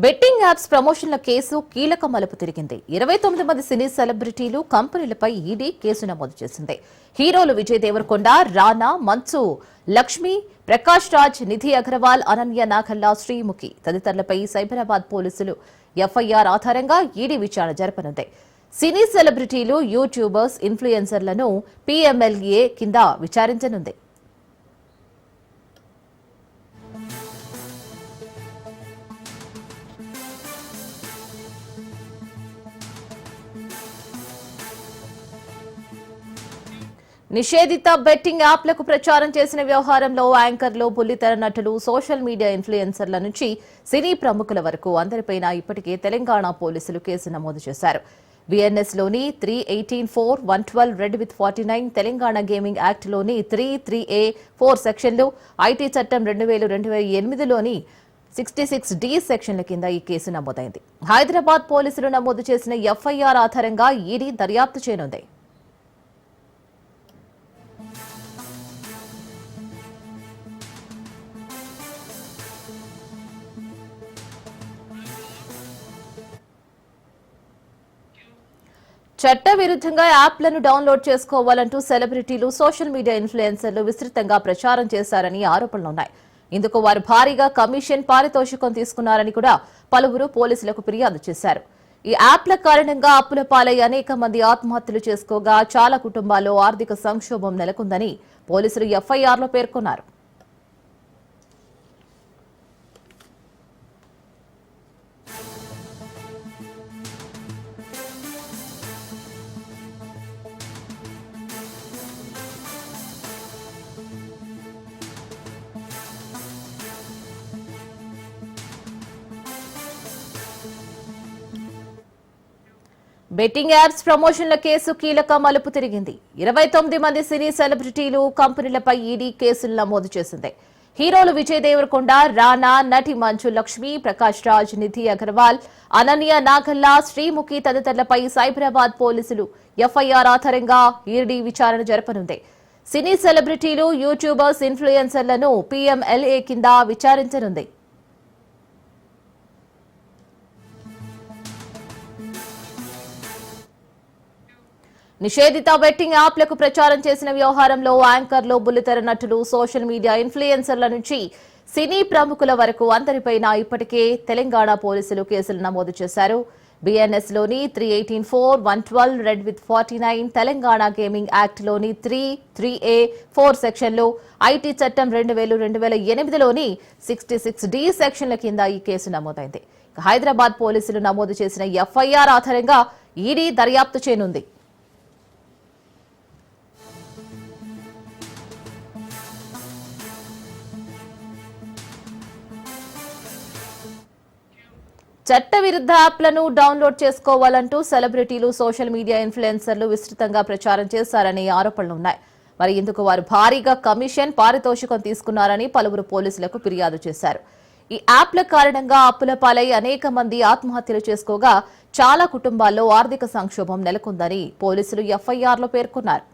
Betting apps ప్రమోషన్ల case కీలక మలుపు తిరిగింది. 29 మంది సినీ సెలబ్రిటీలు, కంపెనీలపై ఈడీ కేసు నమోదు చేసింది. హీరోలు విజయ్ దేవరకొండ, రానా, మంచు లక్ష్మి, ప్రకాష్ రాజ్, నిధి అగర్వాల్, అనన్య నాగల్లా, శ్రీముఖి తదితరులపై సైబరాబాద్ పోలీసులు ఎఫ్ఐఆర్ ఆధారంగా ఈడీ విచారణ జరపనుంది. సినీ సెలబ్రిటీలు, యూట్యూబర్స్, ఇన్ఫ్లుయెన్సర్లను పీఎంఎల్ఏ కింద విచారించనుంది. నిషేధిత బెట్టింగ్ యాప్లకు ప్రచారం చేసిన వ్యవహారంలో యాంకర్లు, బుల్లితెర నటులు, సోషల్ మీడియా ఇన్ఫ్లుయెన్సర్ల నుంచి సినీ ప్రముఖుల వరకు అందరిపైన ఇప్పటికే తెలంగాణ పోలీసులు కేసు నమోదు చేశారు. బిఎన్ఎస్లోని 318(4)(112) రెడ్ విత్ 49, తెలంగాణ గేమింగ్ యాక్ట్లోని 3(3)(a)(4) సెక్షన్లు, ఐటీ చట్టం 2000-2008లోని 66(d) సెక్షన్ల కింద ఈ కేసు నమోదైంది. హైదరాబాద్ పోలీసులు నమోదు చేసిన ఎఫ్ఐఆర్ ఆధారంగా ఈడీ దర్యాప్తు చేయనుంది. చట్ట విరుద్ధంగా యాప్లను డౌన్లోడ్ చేసుకోవాలంటూ సెలబ్రిటీలు, సోషల్ మీడియా ఇన్ఫ్లుయెన్సర్లు విస్తృతంగా ప్రచారం చేశారని ఆరోపణలున్నాయి. ఇందుకు వారు భారీగా కమిషన్, పారితోషికం తీసుకున్నారని కూడా పలువురు పోలీసులకు ఫిర్యాదు చేశారు. ఈ యాప్ల కారణంగా అప్పుల పాలై అనేక మంది ఆత్మహత్యలు చేసుకోగా చాలా కుటుంబాల్లో ఆర్థిక సంక్షోభం నెలకొందని పోలీసులు ఎఫ్ఐఆర్లో పేర్కొన్నారు. బెట్టింగ్ యాప్స్ ప్రమోషన్ల కేసు కీలక మలుపు తిరిగింది. 29 మంది సినీ సెలబ్రిటీలు, కంపెనీలపై ఈడీ కేసులు నమోదు చేసింది. హీరోలు విజయ్ దేవరకొండ, రానా, నటి మంచు లక్ష్మి, ప్రకాష్ రాజ్, నిధి అగర్వాల్, అనన్య నాగల్లా, శ్రీముఖి తదితరులపై సైబరాబాద్ పోలీసులు ఎఫ్ఐఆర్ ఆధారంగా ఈడీ విచారణ జరపనుంది. సినీ సెలబ్రిటీలు, యూట్యూబర్స్, ఇన్ఫ్లుయెన్సర్లను పీఎంఎల్ఏ కింద విచారించనుంది. నిషేధిత బెట్టింగ్ యాప్లకు ప్రచారం చేసిన వ్యవహారంలో యాంకర్లు, బుల్లితెర నటులు, సోషల్ మీడియా ఇన్ఫ్లుయెన్సర్ల నుంచి సినీ ప్రముఖుల వరకు అందరిపైన ఇప్పటికే తెలంగాణ పోలీసులు కేసులు నమోదు చేశారు. బిఎన్ఎస్లోని 318(4)(112) రెడ్ విత్ 49, తెలంగాణ గేమింగ్ యాక్ట్లోని 3(3)(a)(4) సెక్షన్లు, ఐటీ చట్టం 2000-2008లోని 66(d) సెక్షన్ల కింద ఈ కేసు నమోదైంది. హైదరాబాద్ పోలీసులు నమోదు చేసిన ఎఫ్ఐఆర్ ఆధారంగా ఈడీ దర్యాప్తు చేయనుంది. చట్ట విరుద్ధ యాప్లను డౌన్లోడ్ చేసుకోవాలంటూ సెలబ్రిటీలు, సోషల్ మీడియా ఇన్ఫ్లుయెన్సర్లు విస్తృతంగా ప్రచారం చేశారని ఆరోపణలున్నాయి. మరి ఇందుకు వారు భారీగా కమిషన్, పారితోషికం తీసుకున్నారని పలువురు పోలీసులకు ఫిర్యాదు చేశారు. ఈ యాప్ల కారణంగా అప్పుల పాలై అనేక మంది ఆత్మహత్యలు చేసుకోగా చాలా కుటుంబాల్లో ఆర్థిక సంక్షోభం నెలకొందని పోలీసులు ఎఫ్ఐఆర్లో పేర్కొన్నారు.